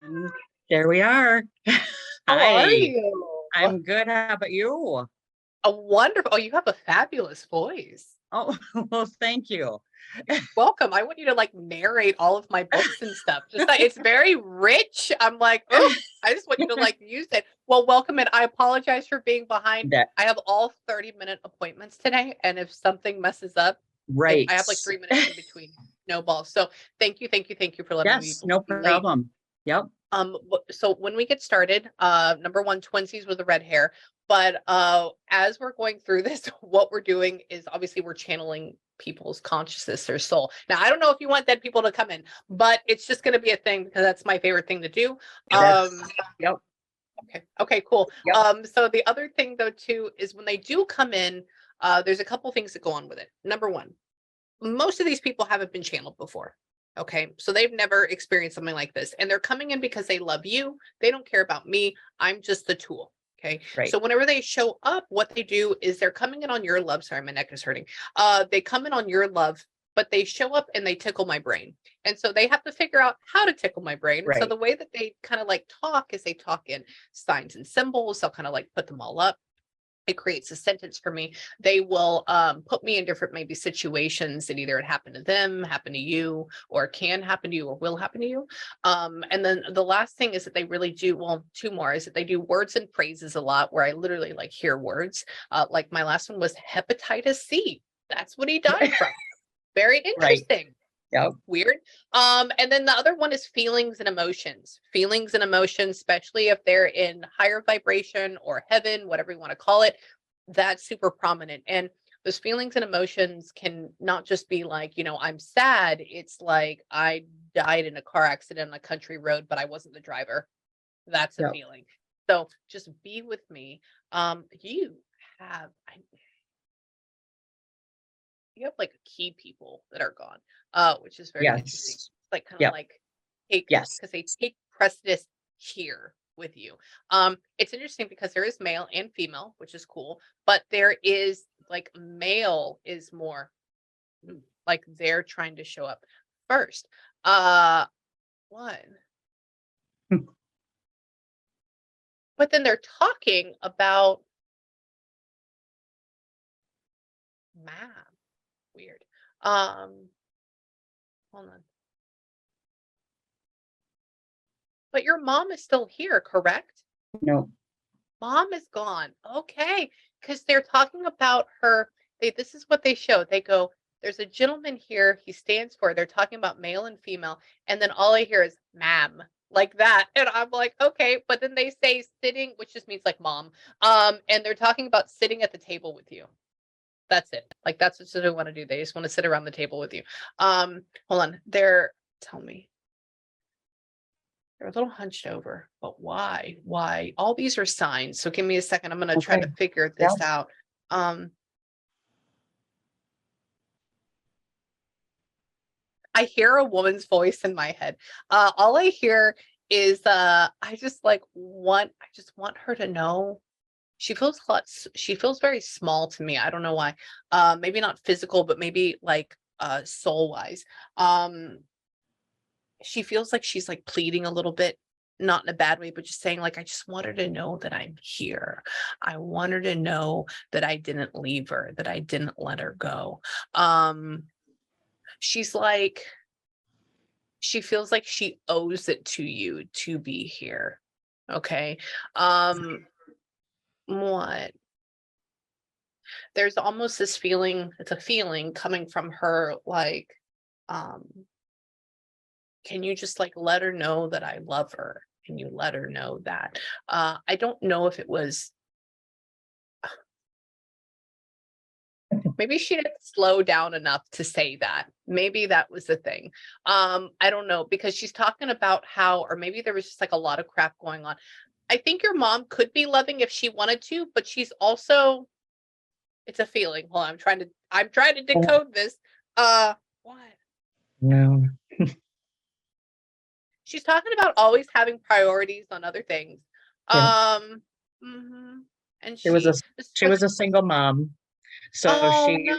And there we are. How are Hi, you? I'm good. How about you? A wonderful. Oh, you have a fabulous voice. Oh, well, thank you. Welcome. I want you to like narrate all of my books and stuff. Just like it's very rich. I'm like, oh, I just want you to like use it. Well, welcome, and I apologize for being behind. That I have all 30-minute appointments today, and if something messes up, I right. have like 3 minutes in between snowballs. So thank you for letting me Yes, no be late. problem. Yep. So when we get started, number one, twinsies with the red hair. But as we're going through this, what we're doing is obviously we're channeling people's consciousness, their soul. Now, I don't know if you want dead people to come in, but it's just going to be a thing because that's my favorite thing to do. That's yep. Okay, cool. Yep. So the other thing though too is when they do come in, there's a couple things that go on with it. Number one, most of these people haven't been channeled before. Okay. So they've never experienced something like this. And they're coming in because they love you. They don't care about me. I'm just the tool. Okay. Right. So whenever they show up, what they do is they're coming in on your love. Sorry, my neck is hurting. They come in on your love, but they show up and they tickle my brain. And so they have to figure out how to tickle my brain. And so Right. the way that they kind of like talk is they talk in signs and symbols. They'll kind of like put them all up. It creates a sentence for me. They will put me in different maybe situations that either it happened to them, happen to you, or can happen to you, or will happen to you. And then the last thing is that they really do, well, two more is that they do words and phrases a lot where I literally like hear words. Like my last one was hepatitis C. That's what he died from. Very Right. interesting. Yep. Weird. And then the other one is feelings and emotions. Feelings and emotions, especially if they're in higher vibration or heaven, whatever you want to call it, that's super prominent. And those feelings and emotions can not just be like, I'm sad. It's like I died in a car accident on a country road, but I wasn't the driver. That's a Yep. feeling. So just be with me. You have you have like key people that are gone, which is very interesting. Yes. Like kind of Yep. like take Yes. because they take precedence here with you. It's interesting because there is male and female, which is cool, but there is like male is more like they're trying to show up first. Uh one. But then they're talking about math. Weird. Hold on. But your mom is still here, correct? No. Mom is gone. Okay. Because they're talking about her. This is what they show. They go, there's a gentleman here. He stands for, they're talking about male and female. And then all I hear is ma'am, like that. And I'm like, okay. But then they say sitting, which just means like mom. And they're talking about sitting at the table with you. That's it. Like that's what they want to do. They just want to sit around the table with you. Hold on. Tell me. They're a little hunched over, but why? Why? All these are signs. So give me a second. I'm going to try Okay. to figure Yep. this out. I hear a woman's voice in my head. All I hear is I just want her to know she feels very small to me. I don't know why. Maybe not physical, but maybe like soul wise. She feels like she's like pleading a little bit, not in a bad way, but just saying like I just want her to know that I'm here. I want her to know that I didn't leave her, that I didn't let her go. She's like she feels like she owes it to you to be here. Okay. What? There's almost this feeling, it's a feeling coming from her like um can you just like let her know that I love her? Can you let her know that? I don't know if it was maybe she didn't slow down enough to say that. Maybe that was the thing. I don't know because she's talking about how, or maybe there was just like a lot of crap going on. I think your mom could be loving if she wanted to, but she's also, it's a feeling. Hold on, I'm trying to decode this. What? No. She's talking about always having priorities on other things. Yeah. Mhm. And She was a this she was, was a single mom. So oh she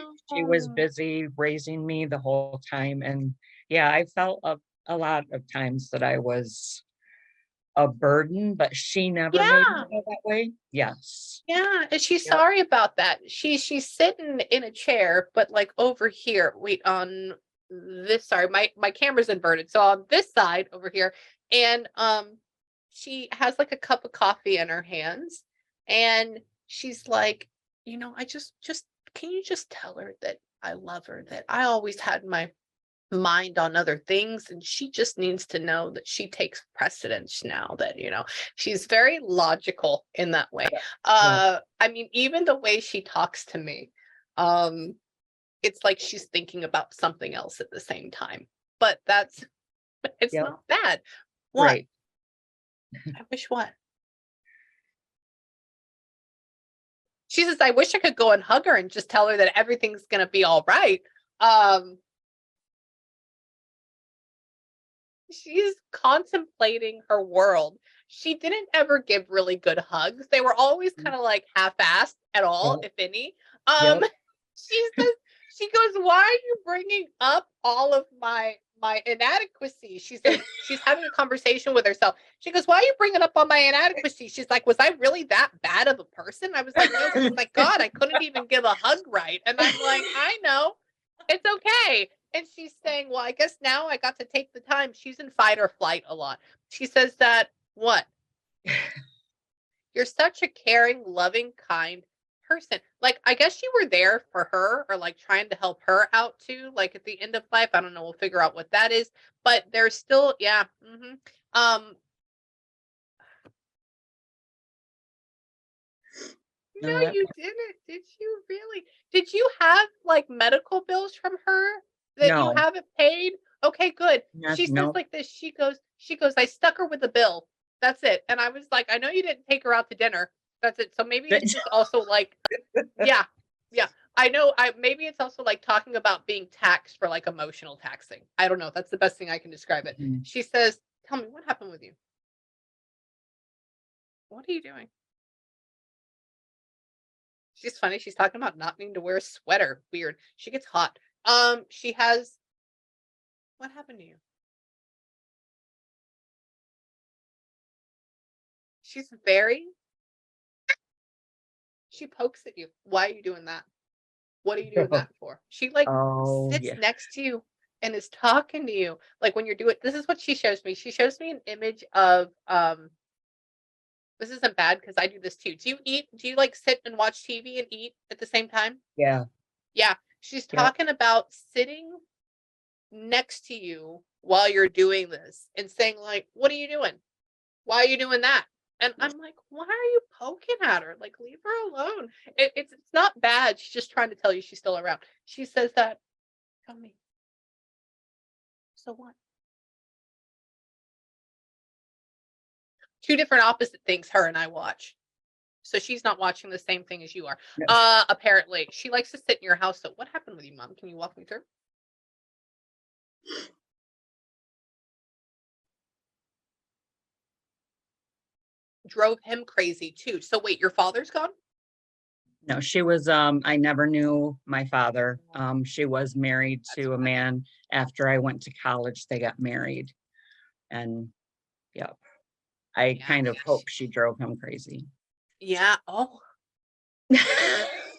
was no. busy raising me the whole time. And yeah, I felt a lot of times that I was a burden, but she never made Yeah. me feel that way. Yes. Yeah, and she's Yep. sorry about that. She's sitting in a chair, but like over here, wait, on this, sorry, my camera's inverted. So on this side over here, and she has like a cup of coffee in her hands, and she's like, I just can you just tell her that I love her, that I always had my mind on other things, and she just needs to know that she takes precedence now, that she's very logical in that way. Yeah. I mean, even the way she talks to me, um it's like she's thinking about something else at the same time, but it's Yep. not bad. What? Right. I wish what? She says, I wish I could go and hug her and just tell her that everything's gonna be all right. um She's contemplating her world. She didn't ever give really good hugs. They were always kind of like half-assed at all, Yep. if any. Yep. She says, she goes, "Why are you bringing up all of my inadequacies?" She says she's having a conversation with herself. She goes, "Why are you bringing up all my inadequacies?" She's like, "Was I really that bad of a person?" I was like, "No." She's like, "God, I couldn't even give a hug right." And I'm like, "I know. It's okay." And she's saying, well, I guess now I got to take the time. She's in fight or flight a lot. She says that, what? You're such a caring, loving, kind person. Like, I guess you were there for her, or like trying to help her out too, like at the end of life. I don't know. We'll figure out what that is. But there's still, yeah. Um, No, no, you didn't. Did you really? Did you have like medical bills from her that you no, haven't paid? Okay, good. She says no. like this. She goes, I stuck her with a bill. That's it. And I was like, I know you didn't take her out to dinner. That's it. So maybe it's just also like, yeah, yeah. I know. Maybe it's also like talking about being taxed for like emotional taxing. I don't know. That's the best thing I can describe it. Mhm. She says, tell me what happened with you. What are you doing? She's funny. She's talking about not needing to wear a sweater. Weird. She gets hot. She has, what happened to you? She's very, she pokes at you. Why are you doing that? What are you doing that for? She like Oh, sits yeah. next to you and is talking to you. Like when you're doing, this is what she shows me. She shows me an image of, this isn't bad because I do this too. Do you like sit and watch TV and eat at the same time? Yeah. Yeah. She's Yep. talking about sitting next to you while you're doing this and saying like, what are you doing? Why are you doing that? And I'm like, why are you poking at her? Like, leave her alone. It's not bad. She's just trying to tell you she's still around. She says that, tell me. So what? Two different opposite things her and I watch. So she's not watching the same thing as you are. No. Apparently. She likes to sit in your house. So what happened with you, Mom? Can you walk me through? Drove him crazy too. So wait, your father's gone? No, she was, I never knew my father. She was married That's to a why. man after I went to college. They got married. And yep, I Yeah. kind of hope she drove him crazy. Yeah. Oh,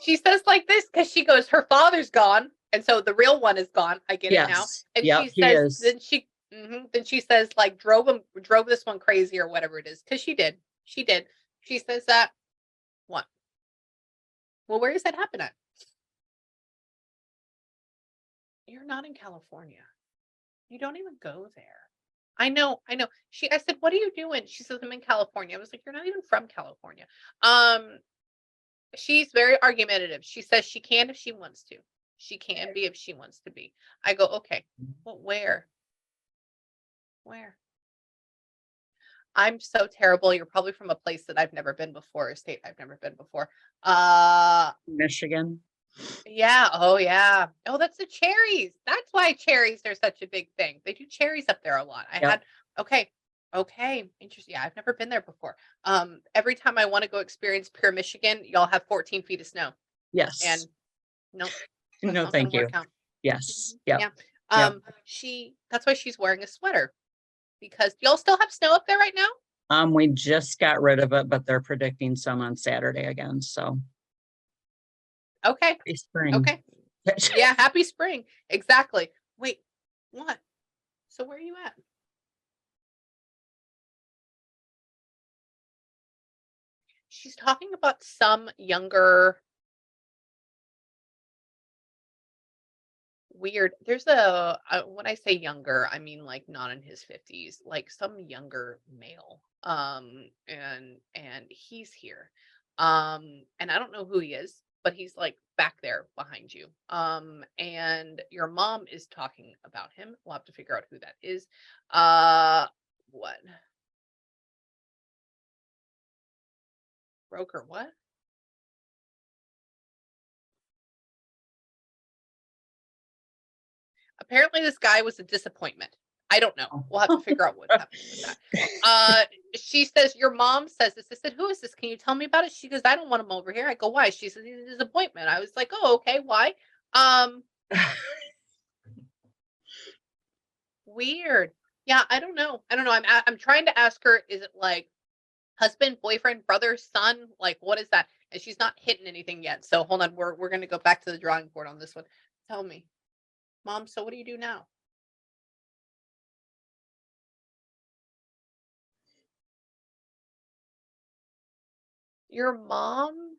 she says like this because she goes, her father's gone, and so the real one is gone. I get it now. Yes. And Yep, she he says, is. then she says like drove this one crazy or whatever it is, because she did. She did. She says that. What? Well, where does that happen at? You're not in California. You don't even go there. I know, I know. I said, what are you doing? She says, I'm in California. I was like, you're not even from California. Um, she's very argumentative. She says she can if she wants to. She can be if she wants to be. I go, okay. Well, where? Where? I'm so terrible. You're probably from a place that I've never been before, a state I've never been before. Michigan. Yeah. Oh, yeah. Oh, that's the cherries. That's why cherries are such a big thing. They do cherries up there a lot. Yep. Okay. Okay. Interesting. Yeah, I've never been there before. Every time I want to go experience pure Michigan, y'all have 14 feet of snow. Yes. And nope, that's No, not thank gonna you. work out. Yes. Yep. Yeah. Yep. That's why she's wearing a sweater, because y'all still have snow up there right now? We just got rid of it, but they're predicting some on Saturday again, so Okay. it's spring. Okay. Yeah. Happy spring. Exactly. Wait, what? So where are you at? She's talking about some younger, weird. There's when I say younger, I mean like not in his 50s, like some younger male. And he's here. And I don't know who he is, but he's like back there behind you. And your mom is talking about him. We'll have to figure out who that is. What? Broker, what? Apparently this guy was a disappointment. I don't know. We'll have to figure out what's happening with that. She says, your mom says this. I said, who is this? Can you tell me about it? She goes, I don't want him over here. I go, why? She says, he's a disappointment. I was like, oh, okay. Why? Weird. Yeah, I don't know. I don't know. I'm trying to ask her, is it like husband, boyfriend, brother, son? Like, what is that? And she's not hitting anything yet. So hold on. We're gonna go back to the drawing board on this one. Tell me, mom, so what do you do now? Your mom?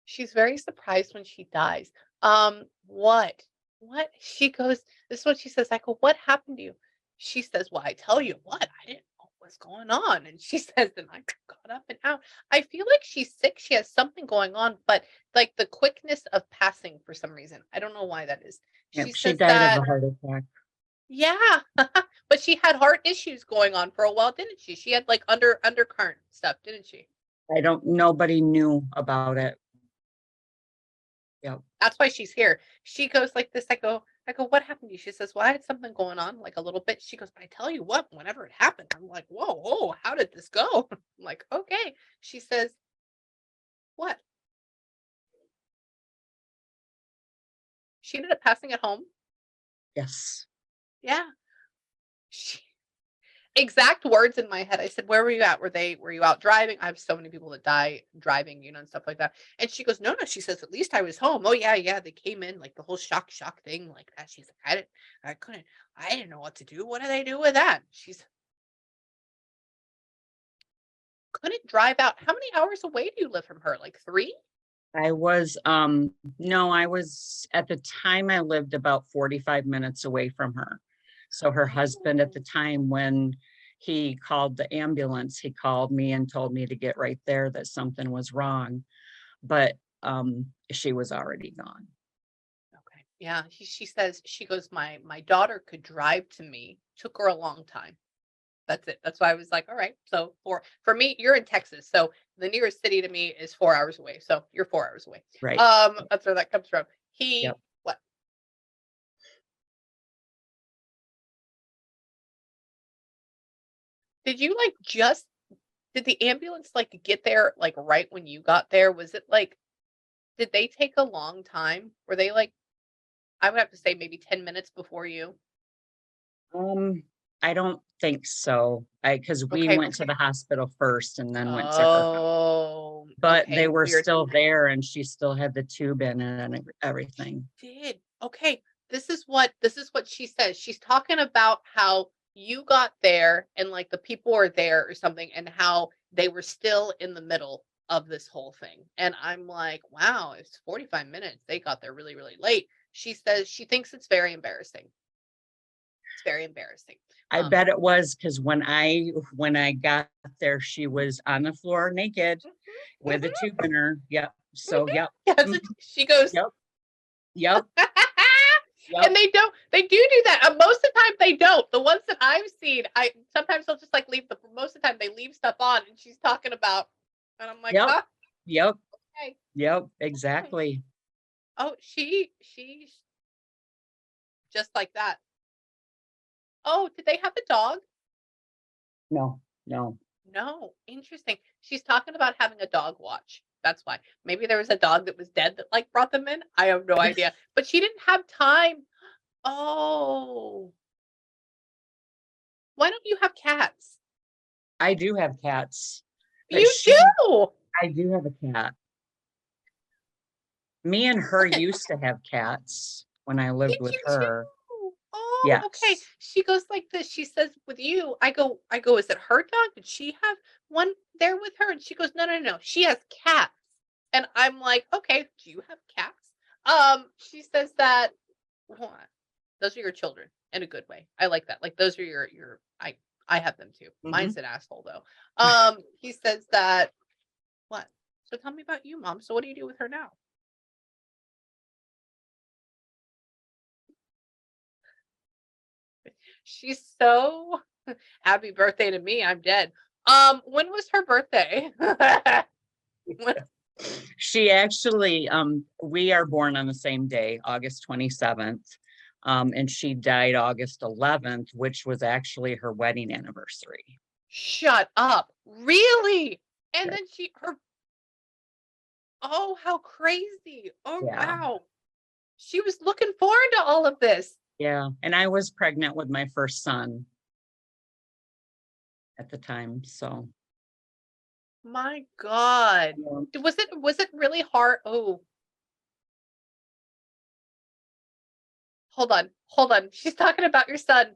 She's very surprised when she dies. What? What? She goes, this is what she says. I go, what happened to you? She says, well, I tell you what, I didn't know what's going on. And she says, and I got up and out. I feel like she's sick. She has something going on, but like the quickness of passing for some reason. I don't know why that is. Yep, She she says died of that, a heart attack. yeah, but she had heart issues going on for a while, didn't she? She had like undercurrent stuff, didn't she? Nobody knew about it. Yep. That's why she's here. She goes like this. I go, what happened to you? She says, well, I had something going on, like a little bit. She goes, but I tell you what, whenever it happened, I'm like, whoa, how did this go? I'm like, okay. She says, what? She ended up passing at home. Yes. Yeah. She, exact words in my head. I said, where were you at? Were you out driving? I have so many people that die driving, and stuff like that. And she goes, no, no. She says, at least I was home. Oh yeah, yeah. They came in like the whole shock thing like that. She's like, I didn't know what to do. What do they do with that? She's couldn't drive out. How many hours away do you live from her? Like 3? I was, no, I was, at the time I lived about 45 minutes away from her. So her husband at Oh. the time, when he called the ambulance, he called me and told me to get right there, that something was wrong. But she was already gone. Okay. Yeah. She says, she goes, my daughter could drive to me. Took her a long time. That's it. That's why I was like, all right. So for me, you're in Texas. So the nearest city to me is 4 hours away. So you're 4 hours away. Right. That's where that comes from. Yep. What? Did you like did the ambulance like get there like right when you got there? Was it like, did they take a long time? Were they like, I would have to say maybe 10 minutes before you? Um, I don't think so. Because we Okay. went to the hospital first and then went to her house. Oh, But okay. they were Weird. still there and she still had the tube in it and everything. Did. Okay. This is what she says. She's talking about how you got there and like the people were there or something and how they were still in the middle of this whole thing. And I'm like, wow, it's 45 minutes. They got there really, really late. She says she thinks it's very embarrassing. It's very embarrassing. I bet it was, because when I got there, she was on the floor naked Mhm, with a mhm, tube in her. Yep. So mhm. yep. Yes, Mhm. she goes, Yep. Yep. and Yep. they do that. Most of the time they don't. The ones that I've seen, I sometimes they'll just like leave most of the time they leave stuff on and she's talking about, and I'm like, Yep. huh, Yep. okay, Yep. okay. Exactly. Oh, she's just like that. Oh, did they have a dog? No, no. No, interesting. She's talking about having a dog watch. That's why. Maybe there was a dog that was dead that like brought them in. I have no idea. But she didn't have time. Oh. Why don't you have cats? I do have cats, but You do. I do have a cat. Me and her Okay. used to have cats when I lived Did with you her. too? Oh, okay. Yes. She goes like this. She says, with you, I go, is it her dog? Did she have one there with her? And she goes, no, no, no. She has cats. And I'm like, okay, do you have cats? She says that what? Those are your children in a good way. I like that. Like those are your I have them too. Mhm. Mine's an asshole though. He says that what? So tell me about you, mom. So what do you do with her now? She's so happy birthday to me. I'm dead. When was her birthday? When- She actually, we are born on the same day, August 27th. And she died August 11th, which was actually her wedding anniversary. Shut up. Really? And Yeah. then her oh, how crazy. Oh Yeah. wow. She was looking forward to all of this. Yeah. And I was pregnant with my first son at the time. So My God. yeah. Was it really hard? Oh, hold on. Hold on. She's talking about your son.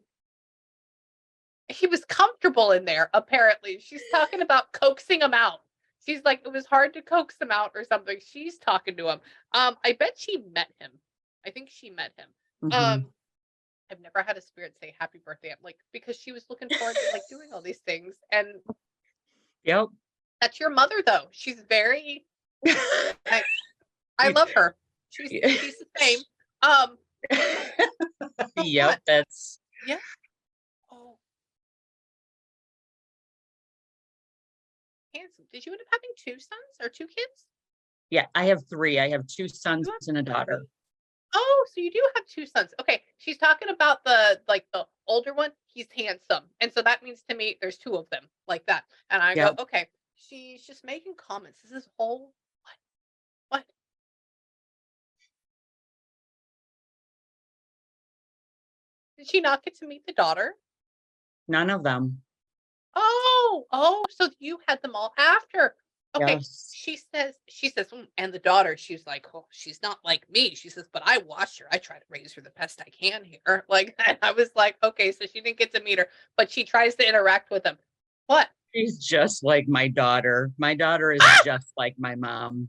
He was comfortable in there, apparently. She's talking about coaxing him out. She's like, it was hard to coax him out or something. She's talking to him. I bet she met him. I think she met him. Mhm. Um, I've never had a spirit say happy birthday. I'm like, because she was looking forward to like doing all these things. And Yep. that's your mother though. She's very I love her. She's the same. Um, so Yep. what? That's, Yeah. Oh, handsome. Did you end up having two sons or two kids? yeah. I have three. I have two sons You have and a daughter. three. Oh, so you do have two sons. Okay. She's talking about the older one. He's handsome. And so that means to me there's two of them like that. And I go, Yep. okay. She's just making comments. This is whole what? What? Did she not get to meet the daughter? None of them. Oh, oh, so you had them all after. Okay, Yes. she says, and the daughter, she's like, oh, she's not like me. She says, but I watched her. I try to raise her the best I can here. Like, and I was like, okay, so she didn't get to meet her, but she tries to interact with them. What? She's just like my daughter. My daughter is Ah! just like my mom.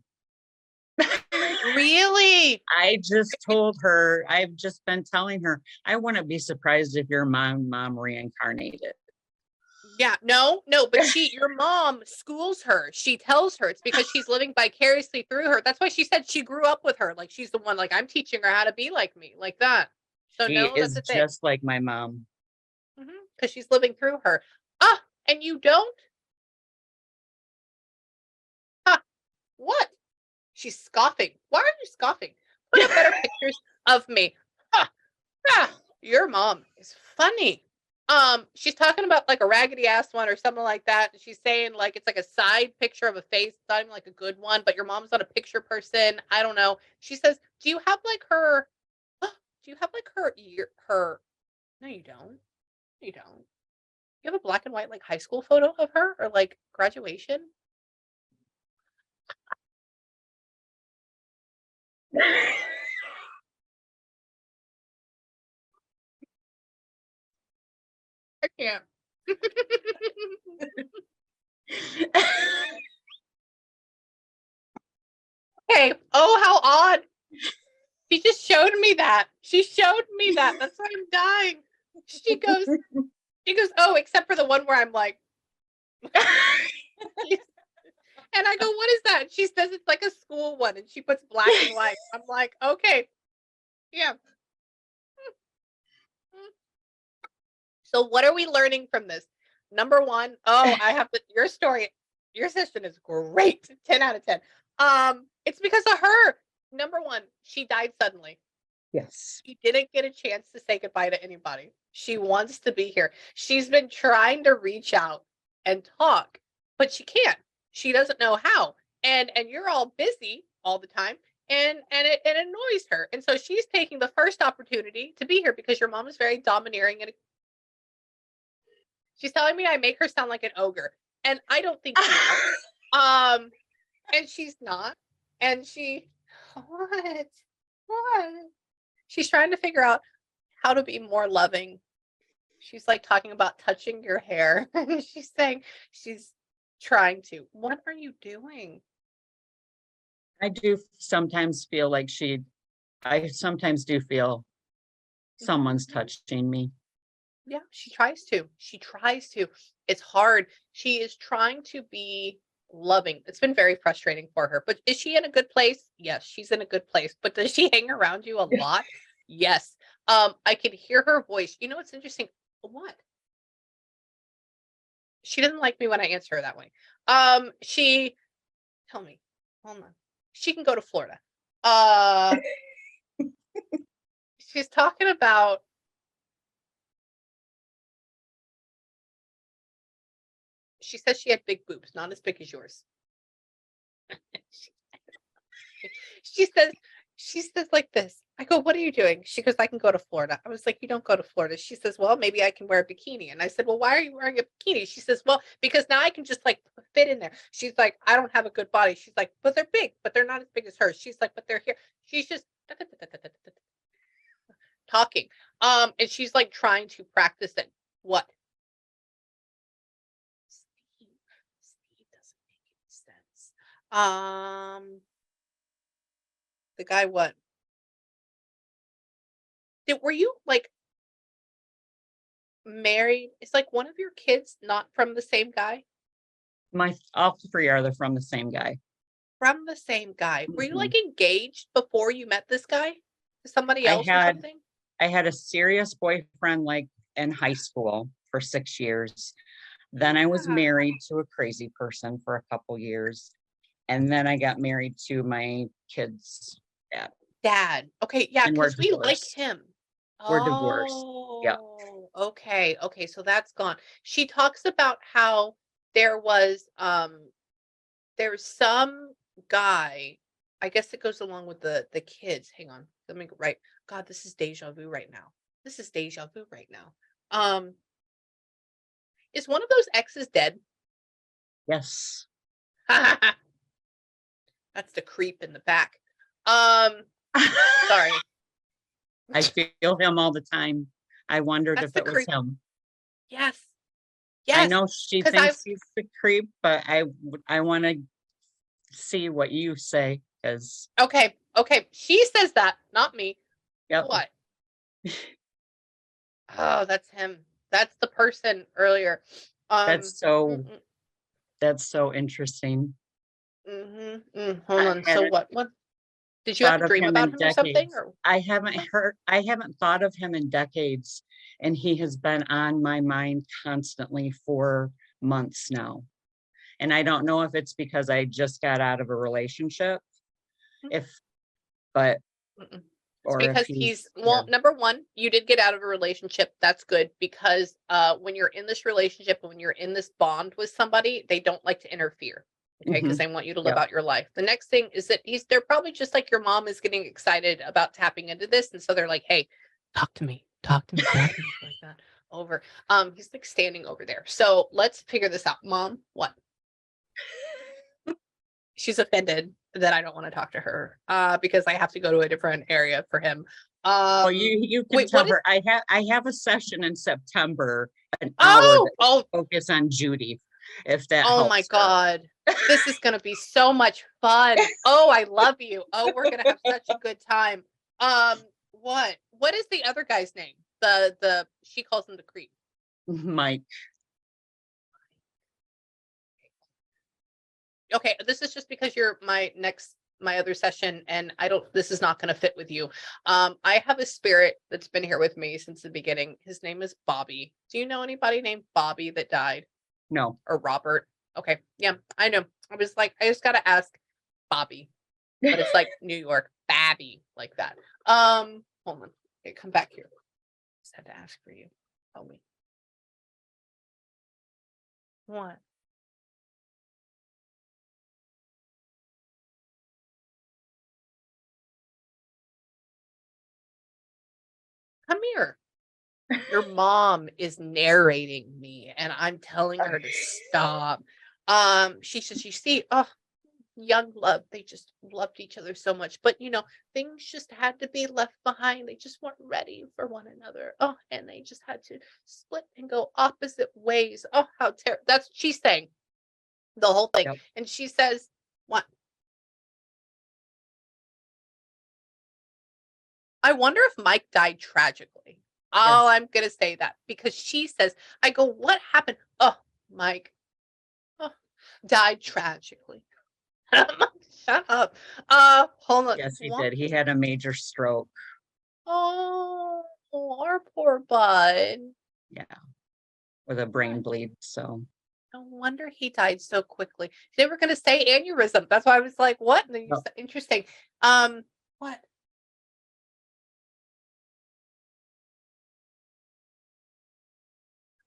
Really? I just told her, I've just been telling her, I wouldn't be surprised if your mom reincarnated. Yeah, no, no, but your mom schools her. She tells her it's because she's living vicariously through her. That's why she said she grew up with her. Like she's the one, like I'm teaching her how to be like me, like that. So She no, that's is a thing. just like my mom. Because she's living through her. Ah, and you don't? Ha, what? She's scoffing. Why are you scoffing? Put up better pictures of me. Ha, ah, your mom is funny. She's talking about like a raggedy ass one or something like that. And she's saying like it's like a side picture of a face. It's not even like a good one, but your mom's not a picture person. I don't know. She says, do you have like her do you have like her no, you don't. You don't. You have a black and white like high school photo of her or like graduation? I can't. Okay. Oh, how odd. She just showed me that. She showed me that. That's why I'm dying. She goes, oh, except for the one where I'm like, and I go, what is that? She says it's like a school one and she puts black and white. I'm like, okay. Yeah. So what are we learning from this? Number one, oh, your story, your session is great. 10 out of 10. It's because of her. Number one, she died suddenly. Yes. She didn't get a chance to say goodbye to anybody. She wants to be here. She's been trying to reach out and talk, but she can't. She doesn't know how. And you're all busy all the time and it annoys her. And so she's taking the first opportunity to be here because your mom is very domineering and She's telling me I make her sound like an ogre, and I don't think she will. And she's not. And she, what? What? She's trying to figure out how to be more loving. She's like talking about touching your hair. She's saying she's trying to. What are you doing? I do sometimes feel like I sometimes do feel someone's touching me. Yeah, she tries to. She tries to. It's hard. She is trying to be loving. It's been very frustrating for her. But is she in a good place? Yes, she's in a good place. But does she hang around you a lot? Yes. I can hear her voice. You know what's interesting? What? She doesn't like me when I answer her that way. She tell me. Hold on. She can go to Florida. She's talking about she says she had big boobs, not as big as yours. she says she says like this. I go, what are you doing? She goes, I can go to Florida. I was like, you don't go to Florida. She says, well, maybe I can wear a bikini. And I said, well, why are you wearing a bikini? She says, well, because now I can just like fit in there. She's like, I don't have a good body. She's like, but they're big, but they're not as big as hers. She's like, but they're here. She's just talking. And she's like trying to practice it. What? Steve doesn't make any sense. The guy what? Were you like married? Is like one of your kids not from the same guy? All three are from the same guy. From the same guy. Were you Mhm. like engaged before you met this guy? To somebody I else or had something? I had a serious boyfriend like in high school for 6 years. Then I was Yeah. married to a crazy person for a couple years. And then I got married to my kids' dad. Dad. Okay, yeah, And we're because we like divorced. him. We're divorced. Yeah. Oh, okay. Okay, so that's gone. She talks about how there was there's some guy, I guess it goes along with the kids. Hang on. Let me right. God, this is deja vu right now. This is deja vu right now. Is one of those exes dead? Yes. That's the creep in the back. Sorry. I feel him all the time. I wondered That's if the it was creep. him. Yes. I Yes. know she Because I've thinks he's the creep, but I want to see what you say because okay. Okay. She says that, not me. yep, What? Oh, that's him. That's the person earlier. that's so that's so interesting. Hold I on. So hadn't what? What did you have thought a of dream him about in him or something? decades. Or I haven't thought of him in decades, and he has been on my mind constantly for months now. And I don't know if it's because I just got out of a relationship, if but Mm-mm. It's or if because he's he's yeah. well, number one, you did get out of a relationship. That's good because when you're in this relationship, when you're in this bond with somebody, they don't like to interfere. Okay, because Hmm. they want you to live Yep. out your life. The next thing is that they're probably just like your mom is getting excited about tapping into this. And so they're like, hey, talk to me, talk to me, talk to me like that. Over. He's like standing over there. So let's figure this out. Mom, what? She's offended that I don't want to talk to her because I have to go to a different area for him. Well, you can Wait, tell what is her I have a session in September, an hour oh that is oh focused on Judy, if that oh my helps her. god. This is gonna be so much fun. Oh, I love you. Oh, we're gonna have such a good time. What is the other guy's name? The she calls him the creep. Mike. Okay, this is just because you're my other session and I don't this is not going to fit with you. I have a spirit that's been here with me since the beginning. His name is Bobby. Do you know anybody named Bobby that died No. or Robert? Okay. Yeah, I know. I was like I just got to ask Bobby. But it's like New York, Babby like that. Hold on. Okay, come back here. Just had to ask for you. Tell me. What? Come here. Your mom is narrating me and I'm telling her to stop. She says, you see, oh, young love, they just loved each other so much, but things just had to be left behind. They just weren't ready for one another. Oh, and they just had to split and go opposite ways. Oh, how terrible. That's what she's saying, the whole thing. Yep. And she says, what? I wonder if Mike died tragically. Oh, Yes. I'm gonna say that because she says, I go, what happened? Oh, Mike, oh, died tragically. I'm like, shut up. Hold on. Yes, he What? did. He had a major stroke. Oh, our poor bud. Yeah. With a brain bleed. So No wonder he died so quickly. They were gonna say aneurysm. That's why I was like, what? And then you oh, said, interesting. What?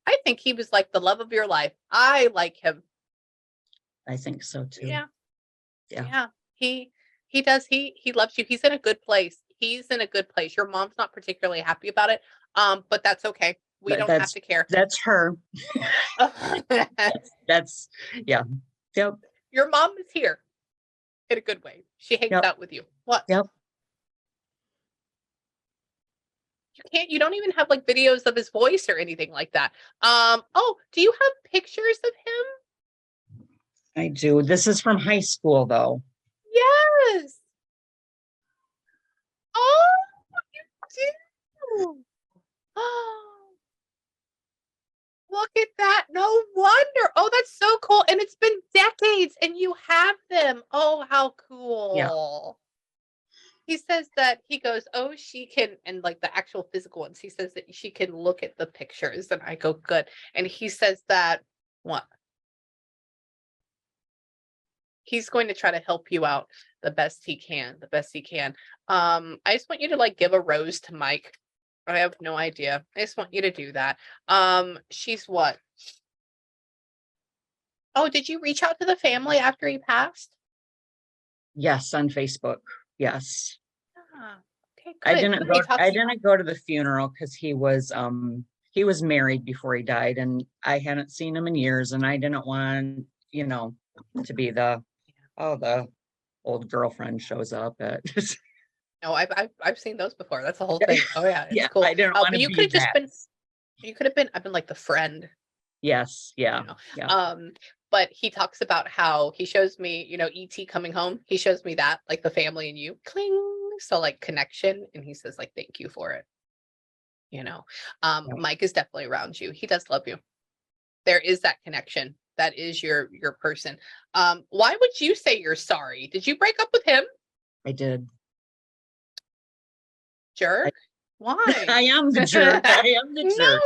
I think he was like the love of your life. I like him. I think so too. Yeah. Yeah. Yeah. He does. He loves you. He's in a good place. He's in a good place. Your mom's not particularly happy about it. But that's okay. We But don't have to care. that's her. That's yeah. Yep. Your mom is here in a good way. She hangs Yep. out with you. What? Yep. You don't even have like videos of his voice or anything like that. Oh, do you have pictures of him? I do. This is from high school though. Yes. Oh, you do. Oh, look at that. No wonder. Oh, that's so cool. And it's been decades and you have them. Oh, how cool. He says that he goes, oh, she can, and like the actual physical ones, he says that she can look at the pictures. And I go, good. And he says that, what? He's going to try to help you out the best he can, I just want you to like give a rose to Mike. I have no idea. I just want you to do that. She's what? Oh, did you reach out to the family after he passed? Yes, on Facebook. Yes. Ah, okay, good. I didn't go to the funeral because he was married before he died and I hadn't seen him in years and I didn't want, to be the old girlfriend shows up at No, I've seen those before. That's the whole thing. Oh yeah, it's yeah, cool. I didn't want But to you be could have just that. been. You could have been. I've been like the friend. Yes, yeah. Yeah. But he talks about how he shows me, ET coming home. He shows me that, like the family and you, cling. So like connection, and he says like thank you for it. Yeah. Mike is definitely around you. He does love you. There is that connection. That is your person. Why would you say you're sorry? Did you break up with him? I did. Jerk. Why? I am the jerk. I am the jerk. No.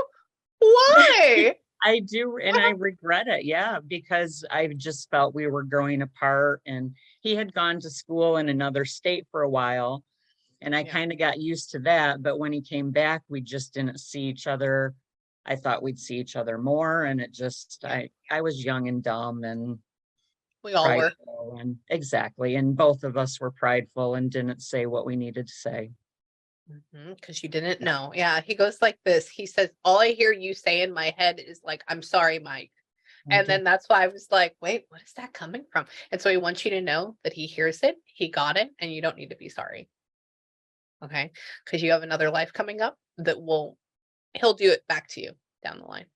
Why? I do, and I regret it. Yeah, because I just felt we were growing apart, and he had gone to school in another state for a while, and I kind of got used to that. But when he came back, we just didn't see each other. I thought we'd see each other more, and it just I was young and dumb and We all were. prideful, and exactly, and both of us were prideful and didn't say what we needed to say. Because you didn't know. Yeah, he goes like this. He says, all I hear you say in my head is like, I'm sorry, Mike. And then that's why I was like, wait, what is that coming from? And so he wants you to know that he hears it, he got it, and you don't need to be sorry. Okay? Because you have another life coming up that he'll do it back to you down the line.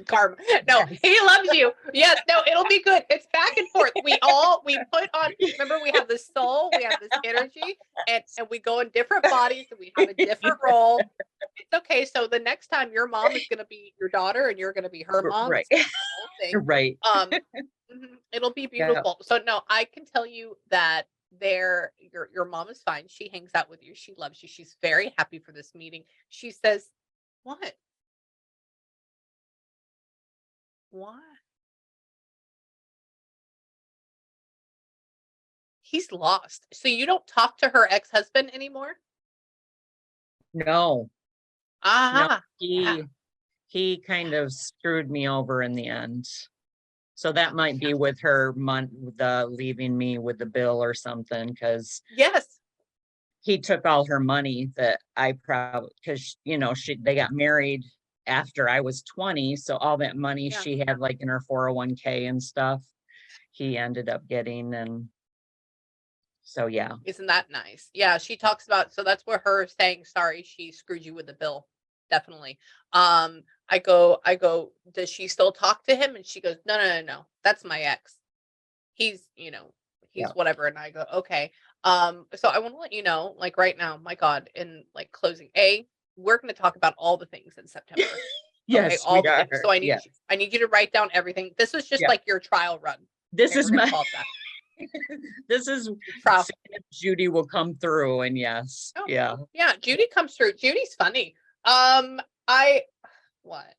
Karma. No, he loves you. Yes, no, it'll be good. It's back and forth. We put on, remember, we have the soul, we have this energy, and we go in different bodies and we have a different role. It's okay. So the next time your mom is gonna be your daughter and you're gonna be her mom. Right. Right. It'll be beautiful. So no, I can tell you that your mom is fine. She hangs out with you. She loves you. She's very happy for this meeting. She says, what? Why? He's lost. So you don't talk to her ex-husband anymore? No. No, he kind of screwed me over in the end. So that might be with her leaving me with the bill or something, because yes. he took all her money that I probably, because, they got married after I was 20. So all that money Yeah. she had like in her 401k and stuff, he ended up getting. And so, yeah. Isn't that nice? Yeah, she talks about, so that's where her saying sorry, she screwed you with the bill. Definitely. I go, does she still talk to him? And she goes, no, no, no, no. That's my ex. He's, he's Yeah. whatever. And I go, okay. So I want to let you know, like right now, my God, in like closing, we're going to talk about all the things in September. Okay, Yes, all we the are. things. So Yes. I need you to write down everything. This was just Yeah. like your trial run. This Okay, is we're gonna my, call it that. this is Trial. seeing if Judy will come through. And yes. Oh, Yeah. yeah, Judy comes through. Judy's funny. What?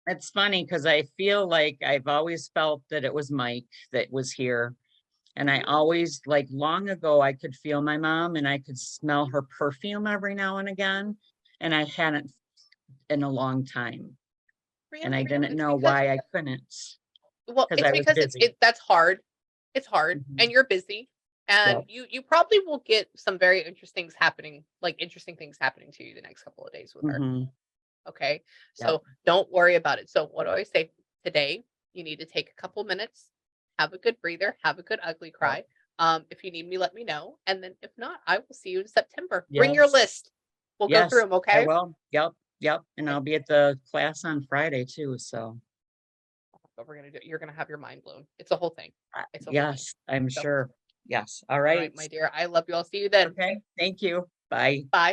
It's funny because I feel like I've always felt that it was Mike that was here. And I always, like long ago, I could feel my mom and I could smell her perfume every now and again. And I hadn't in a long time. And I Really? didn't It's know because, why I couldn't, well, because it's I was because busy. that's hard. It's hard, Mhm. and you're busy, and Yep. you probably will get some very interesting things happening to you the next couple of days with her. Mhm. Okay, Yep. so don't worry about it. So what do I say today? You need to take a couple minutes, have a good breather, have a good ugly Yep. cry. If you need me, let me know, and then if not, I will see you in September. Bring your Yes. list. We'll go through Yes, them. I Okay. will. Yep. Yep. And Okay. I'll be at the class on Friday too. So What we're gonna do? You're gonna have your mind blown. It's a whole thing. It's a whole thing. yes, I'm So, sure. Yes. All all right, right. my dear. I love you. I'll see you then. Okay. Thank you. Bye. Bye.